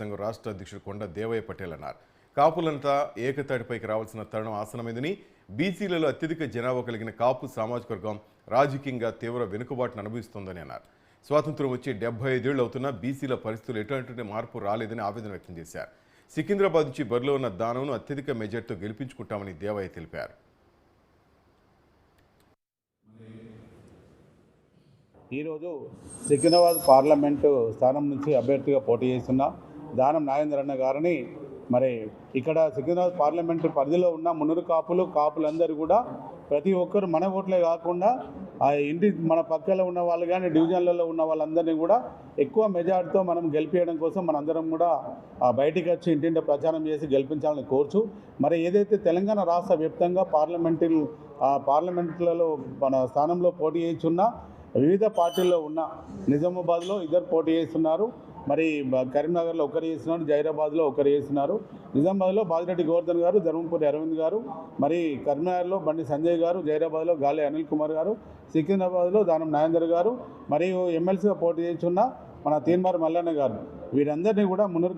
సంఘం రాష్ట్ర అధ్యక్షుడు కొండ దేవయ్య పటేల్ అన్నారు. కాపులంతా ఏకతాటిపైకి రావాల్సిన తరుణం ఆసనమైందని, బీసీలలో అత్యధిక జనాభా కలిగిన కాపు సామాజిక వర్గం రాజకీయంగా తీవ్ర వెనుకబాటును అనుభవిస్తోందని అన్నారు. స్వాతంత్రం వచ్చి 75 ఏళ్లు అవుతున్నా బీసీల పరిస్థితులు ఎటువంటి మార్పు రాలేదని ఆవేదన వ్యక్తం చేశారు. సికింద్రాబాద్ నుంచి బరిలో ఉన్న దానంను అత్యధిక మెజార్టీతో గెలిపించుకుంటామని దేవయ్య తెలిపారు. ఈరోజు సికింద్రాబాద్ పార్లమెంటు స్థానం నుంచి అభ్యర్థిగా పోటీ చేస్తున్న దానం నాగేంద్ర అన్న గారిని ఇక్కడ సికింద్రాబాద్ పార్లమెంటు పరిధిలో ఉన్న మున్నూరు కాపులందరూ కూడా ప్రతి ఒక్కరు మన ఓట్లే కాకుండా ఆ ఇంటి మన పక్కలో ఉన్న వాళ్ళు కానీ డివిజన్లలో ఉన్న వాళ్ళందరినీ కూడా ఎక్కువ మెజార్టీతో మనం గెలిపించడం కోసం మనందరం కూడా బయటికి వచ్చి ఇంటింటి ప్రచారం చేసి గెలిపించాలని కోరుచు ఏదైతే తెలంగాణ రాష్ట్ర వ్యాప్తంగా పార్లమెంట్లలో మన స్థానంలో పోటీ చేస్తున్నా వివిధ పార్టీల్లో ఉన్న నిజామాబాద్లో ఇద్దరు పోటీ చేస్తున్నారు, కరీంనగర్లో ఒకరు చేస్తున్నారు, జైరాబాద్లో ఒకరు చేస్తున్నారు. నిజామాబాద్లో బాజిరెడ్డి గోవర్ధన్ గారు, ధర్మపురి అరవింద్ గారు, కరీంనగర్లో బండి సంజయ్ గారు, జైరాబాద్లో గాలి అనిల్ కుమార్ గారు, సికింద్రాబాద్లో దానం నాగేందర్ గారు, ఎమ్మెల్సీగా పోటీ చేస్తున్న మన తీన్మార్ మల్లన్న గారు, వీరందరినీ కూడా మున్నూరు